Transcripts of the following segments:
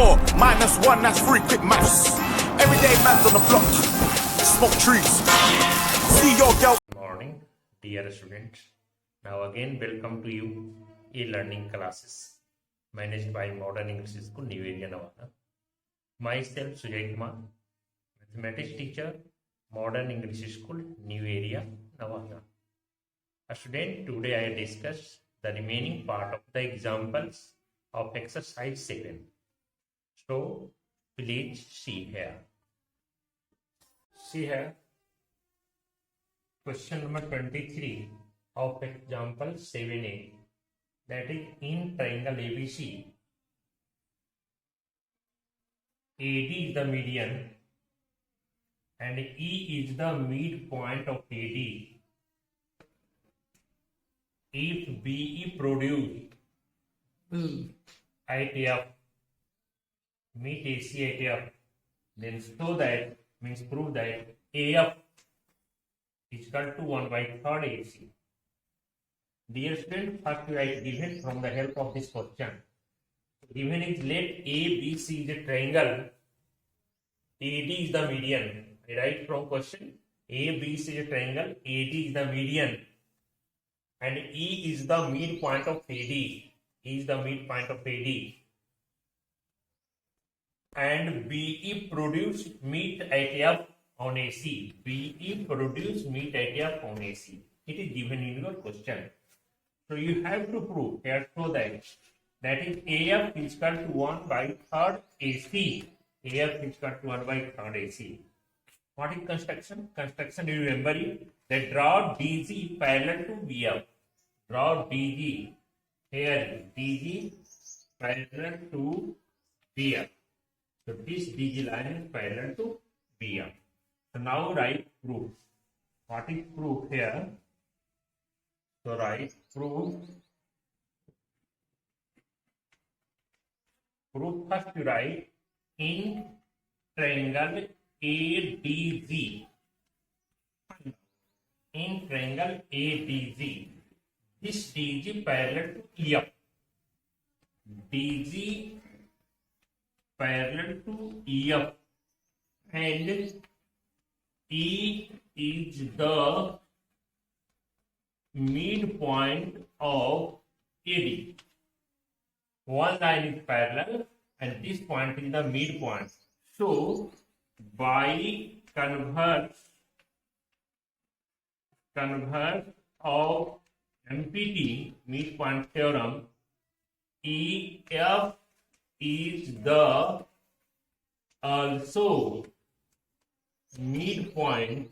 4 minus 1, that's 3, quick maths. Everyday man's on the block, smoke trees. See your girl. Good morning, dear students. Now again, welcome to you e-learning classes managed by Modern English School, New Area, Navana. Myself, Sujay Kumar, mathematics teacher, Modern English School, New Area, Navana. A student, today I discuss the remaining part of the examples of exercise 7. So, please see here. See here. Question number 23 of example 7a, that is in triangle ABC, AD is the median and E is the midpoint of AD. If BE produce at F meet AC at F, then show that, means prove that AF is equal to 1 by 3rd AC. Dear student, first we write given from the help of this question. Given is let ABC is a triangle, AD is the median. I write from question, ABC is a triangle, AD is the median, and E is the midpoint of AD. E is the midpoint of AD. And BE produce meet at F on AC. BE produce meet at F on AC. It is given in your question. So you have to prove here so that is AF is equal to 1 by 3rd AC. AF is equal to 1 by 3rd AC. What is construction? Construction, you remember it, that draw DG parallel to BF. Draw DG. Here DG parallel to BF. So this DG line is parallel to BF. So now write proof. What is proof here? So write proof. Proof first you write in triangle ADG. In triangle ADG. This DG parallel to EF. DG parallel to EF. And E is the midpoint of AD. One line is parallel and this point is the midpoint. So, by converse of MPT, midpoint theorem, EF is the also midpoint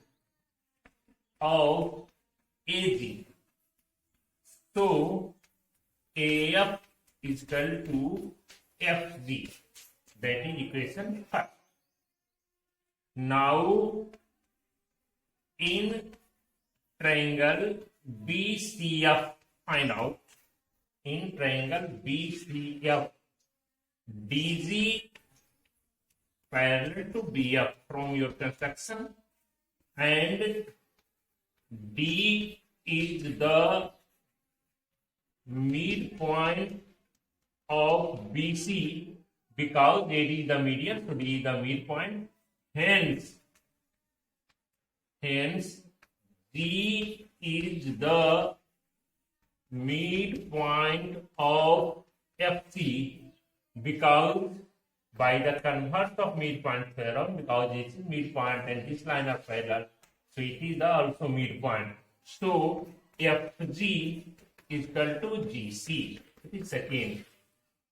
of AG. So, AF is equal to FG. That is equation 5. Now, in triangle BCF, find out. In triangle BCF, DG parallel to BF from your construction, and D is the midpoint of BC because AD is the median, so D is the midpoint. Hence, D is the midpoint of FC because by the converse of midpoint theorem, because this is midpoint and this line are parallel, so it is the also midpoint. So FG is equal to GC. It is second.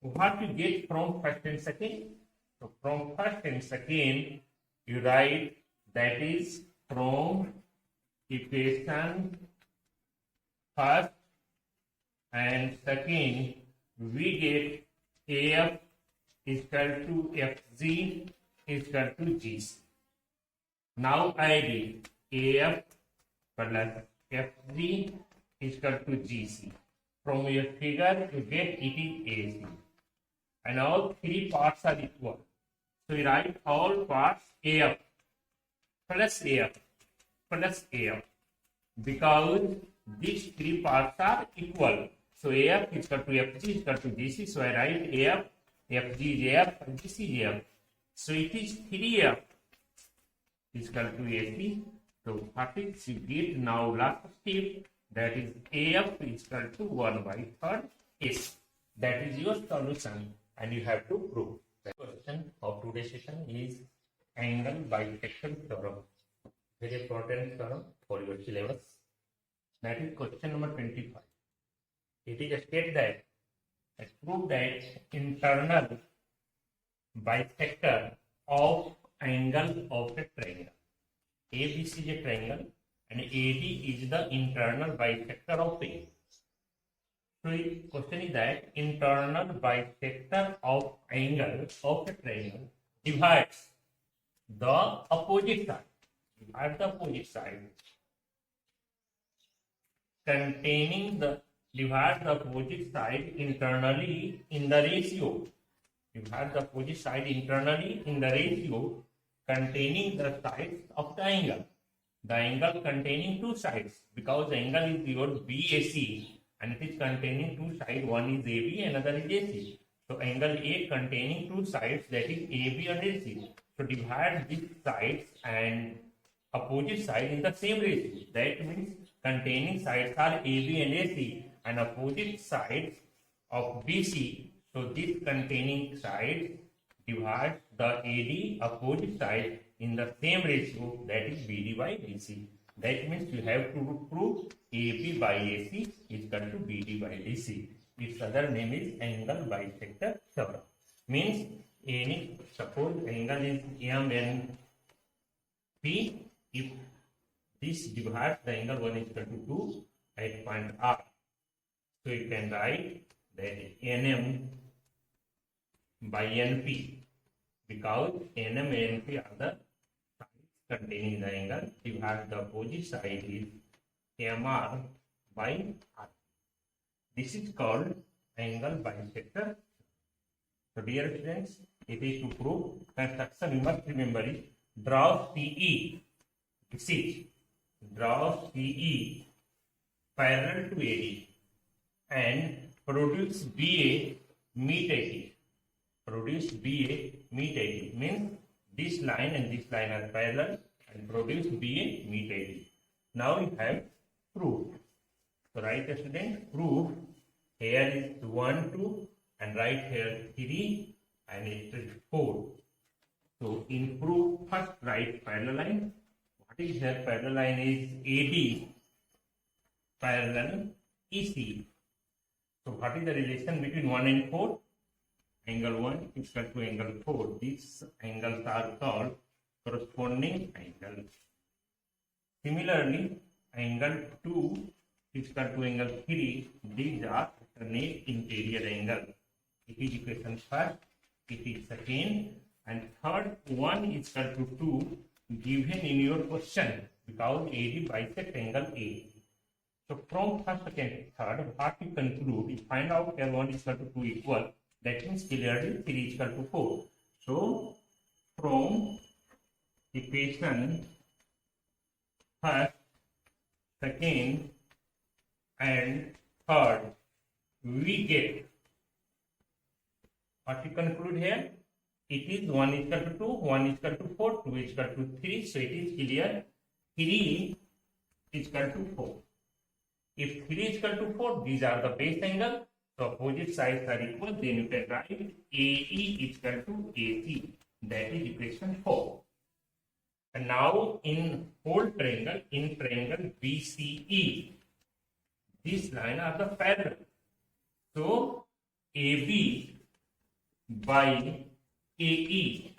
What you get from first and second? So from first and second, you write that is from equation first and second, we get AF is equal to FG is equal to GC. Now I did AF plus FG is equal to GC. From your figure, you get it is AC. And all three parts are equal. So you write all parts AF plus AF plus AF. Because these three parts are equal. So AF is equal to FG is equal to GC. So I write AF FGJF and GCJF. So it is 3F is equal to AC. So what is you get now last step, that is AF is equal to 1 by third AC. That is your solution and you have to prove. The question of today's session is angle bisector theorem. Very important theorem for your syllabus. That is question number 25. It is stated that prove that internal bisector of angle of a triangle. ABC is a triangle and AD is the internal bisector of A. So the question is that internal bisector of angle of a triangle divides the opposite side. Divide the opposite side containing the divide the opposite side internally in the ratio. Divide the opposite side internally in the ratio containing the sides of the angle. The angle containing two sides, because the angle is your BAC and it is containing two sides, one is AB, another is AC. So angle A containing two sides, that is AB and AC. So divide these sides and opposite side in the same ratio. That means containing sides are AB and AC and opposite sides of BC. So this containing side divides the AD opposite side in the same ratio, that is BD by DC. That means you have to prove AB by AC is equal to BD by DC. Its other name is angle bisector theorem. Means any suppose angle is MNP, if this divides the angle 1 is equal to 2 at point R. So you can write that NM by NP, because NM and NP are the sides containing the angle. Divide the opposite side is MR by R. This is called angle bisector. So dear students, it is to prove construction, you must remember it. Draw CE. This is draw CE parallel to AD and produce BA meet AD. Produce BA meet AD means this line and this line are parallel and produce BA meet AD. Now you have proved. So write a student prove. Here is 1, 2 and write here 3 and it is 4. So in proof, first write parallel line. What is here? Parallel line is AD parallel EC. So what is the relation between 1 and 4? Angle 1 is equal to angle 4. These angles are called corresponding angles. Similarly, angle 2 is equal to angle 3. These are alternate interior angle. It is equation first, it is second, and third 1 is equal to 2 given in your question, because AD bisect angle A. So from first, second, third, what you conclude, you find out here 1 is equal to 2 equal. That means clearly 3 is equal to 4. So from equation first, second, and third, we get what we conclude here. It is 1 is equal to 2, 1 is equal to 4, 2 is equal to 3. So it is clear 3 is equal to 4. If 3 is equal to 4, these are the base angle. So opposite sides are equal. Then you can write AE is equal to AC. That is equation 4. And now in whole triangle, in triangle BCE, these lines are the parallel. So AB by AE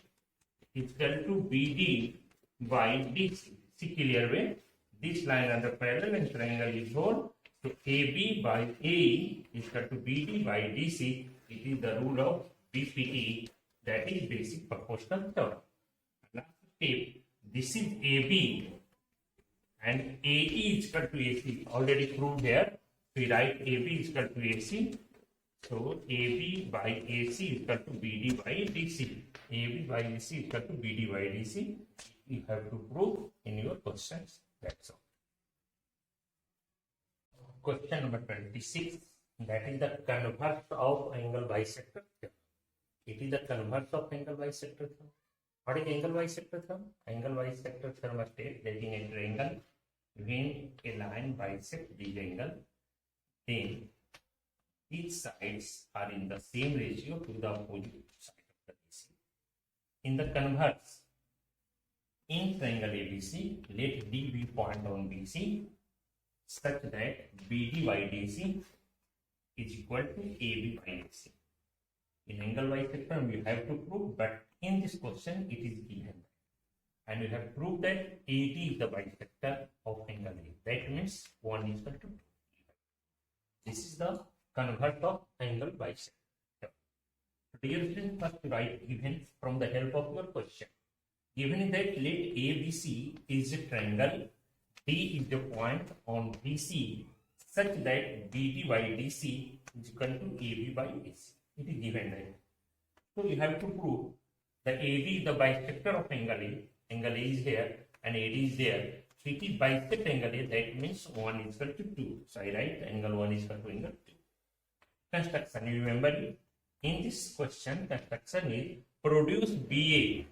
is equal to BD by DC. See clear way. This line are the parallel and triangle is whole. So AB by AE is equal to BD by DC. It is the rule of BPE, that is basic proportional theorem. Last step, this is AB and AE is equal to AC. Already proved here. So we write AB is equal to AC. So AB by AC is equal to BD by DC. AB by AC is equal to BD by DC. You have to prove in your questions. That's all. Question number 26. That is the converse of angle bisector. It is the converse of angle bisector theorem. What is angle bisector theorem? Angle bisector theorem states that in a triangle, when a line bisects the angle, then each sides are in the same ratio to the opposite side of the BC. In the converse, in triangle ABC, let D be point on BC such that BD by DC is equal to AB by AC. In angle bisector, you have to prove, but in this question, it is given. And you have proved that AD is the bisector of angle A. That means 1 is equal to 2. This is the converse of angle bisector. Dear students, first write given from the help of your question. Given that let ABC is a triangle, D is the point on BC such that BD by DC is equal to AB by AC. It is given that. So you have to prove that AB is the bisector of angle A. Angle A is here and AD is there. So it is bisect angle A. That means 1 is equal to 2. So I write angle 1 is equal to angle 2. Construction. You remember in this question, construction is produce BA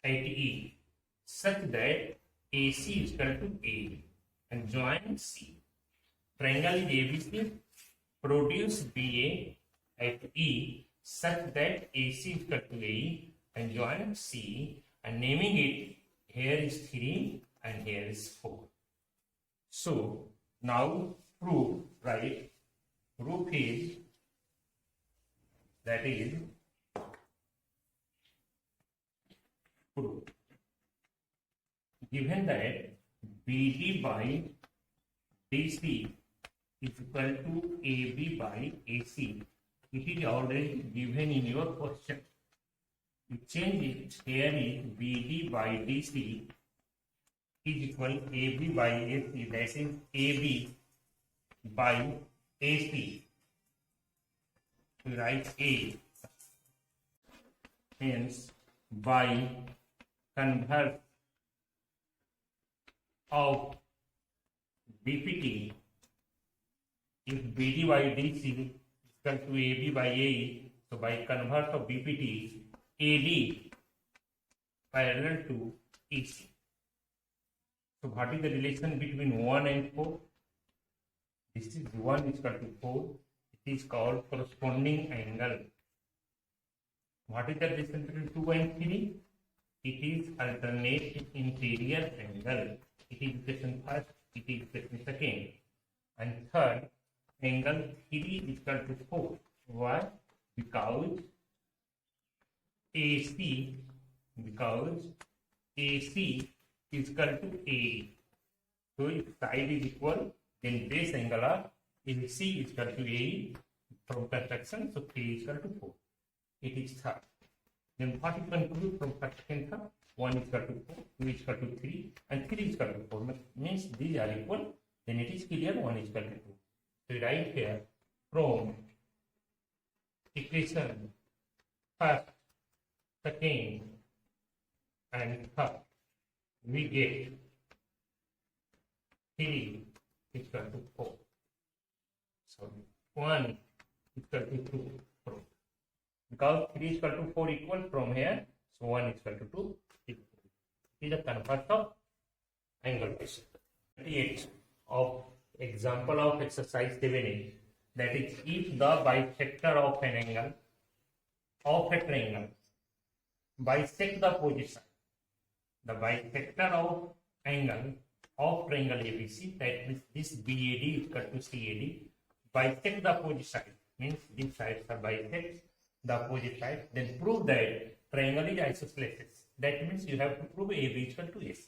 at E such that AC is equal to A and join C. Triangle is ABC. Produce BA at E such that AC is equal to A and join C, and naming it, here is 3 and here is 4. So now proof, right? Proof is that is proof. Given that BD by DC is equal to AB by AC, it is already given in your question. You change it. Here is BD by DC is equal to AB by AC. That is AB by AC. We write A. Hence, by converse of BPT, if BD by DC is equal to AB by AE, so by converse of BPT, AD parallel to AC. So what is the relation between 1 and 4? This is 1 is equal to 4. It is called corresponding angle. What is the relation between 2 and 3? It is alternate interior angle. It is equation first, it is equation second. And third, angle 3 is equal to 4. Why? Because AC is equal to A. So if side is equal, then base angle are AC is equal to A from construction, so 3 is equal to 4. It is third. Then what you can prove from first and third? 1 is equal to 4, 2 is equal to 3, and 3 is equal to 4. Means these are equal, then it is clear 1 is equal to 2. So we write here from equation first, second, and third, we get 3 is equal to 4. So 1 is equal to 2. Because 3 is equal to 4 equal from here, so 1 is equal to 2. It is a converse of angle bisector. 28 of example of exercise 7a, that is, if the bisector of an angle of a triangle bisect the opposite side, the bisector of angle of triangle ABC, that means this BAD is equal to CAD, bisect the opposite side, means these sides are bisect the opposite side, then prove that triangle is isosceles. That means you have to prove AB is equal to AC.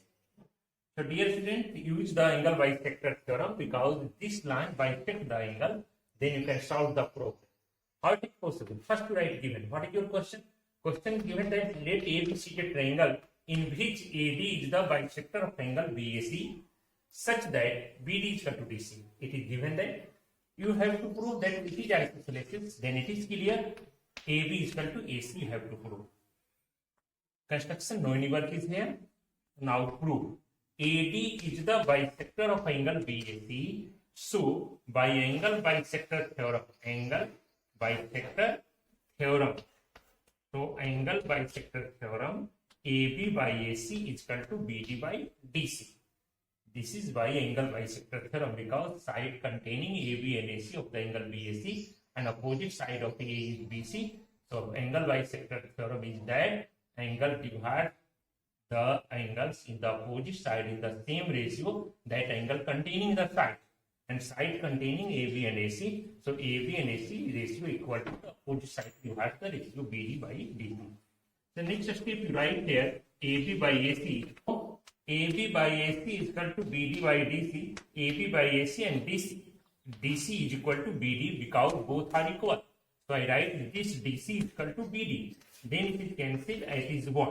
So dear student, use the angle bisector theorem, because this line bisects the angle, then you can solve the problem. How it is possible? First you write given. What is your question? Question given that let A be a triangle in which AD is the bisector of angle BAC such that BD is equal to DC. It is given that you have to prove that it is isosceles, then it is clear AB is equal to AC, you have to prove. Construction, no any work is here. Now prove. AD is the bisector of angle BAC. So by angle bisector theorem, AB by AC is equal to BD by DC. This is by angle bisector theorem because side containing AB and AC of the angle BAC and opposite side of A is BC. So angle bisector theorem is that angle divides the angles in the opposite side in the same ratio that angle containing the side, and side containing AB and AC. So AB and AC ratio equal to the opposite side divides the ratio BD by DC. The next step you write here AB by AC. AB by AC is equal to BD by DC. AB by AC and DC. DC is equal to BD because both are equal. So I write this DC is equal to BD. Then it is cancelled as is 1.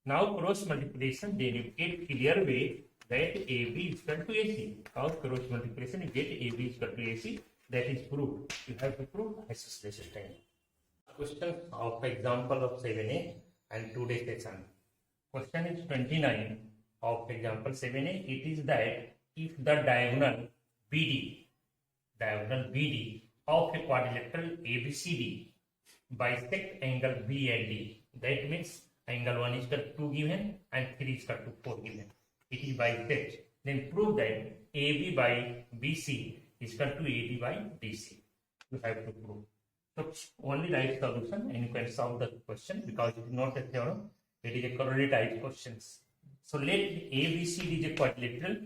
Now cross multiplication, then you get clear way that AB is equal to AC. Because cross multiplication you get AB is equal to AC. That is proved. You have to prove isosceles time. Question of example of 7a and today's session. Question is 29 of example 7a. It is that if the diagonal BD of a quadrilateral ABCD bisect angle B and D, that means angle 1 is equal to 2 given and 3 is equal to 4 given. It is bisect. Then prove that AB by BC is equal to AD by DC. You have to prove. So only write solution and you can solve the question because it is not a theorem. It is a corollary type questions. So let ABCD is a quadrilateral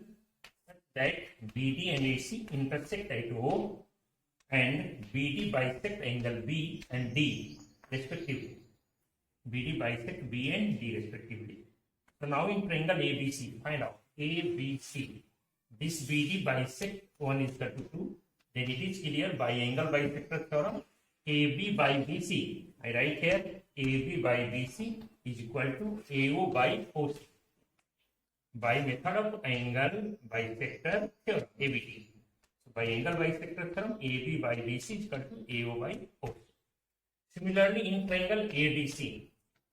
that BD and AC intersect at O and BD bisect angle B and D respectively. BD bisect B and D respectively. So now in triangle ABC, find out ABC. This BD bisect 1 is equal to 2. Then it is clear by angle bisector theorem. AB by BC. I write here AB by BC is equal to AO by OC. By method of angle bisector theorem, ABT. So by angle bisector theorem, AB by BC is equal to AO by OC. Similarly, in triangle ADC,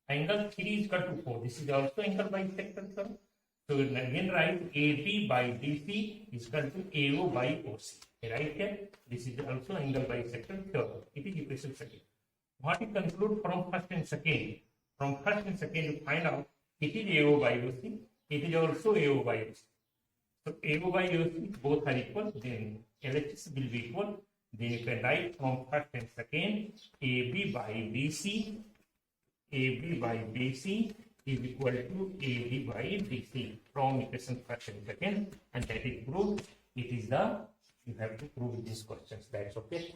angle 3 is equal to 4. This is also angle bisector theorem. So again write AB by DC is equal to AO by OC. Right here, this is also angle bisector theorem. It is equation second. What you conclude from first and second? From first and second, you find out it is AO by OC. It is also AO by OC. So AO by OC both are equal. Then LHS will be equal. Then you can write from first and second AB by BC. AB by BC is equal to AD by DC from equation first and second, and that is proved. It is the, you have to prove these questions. That's okay.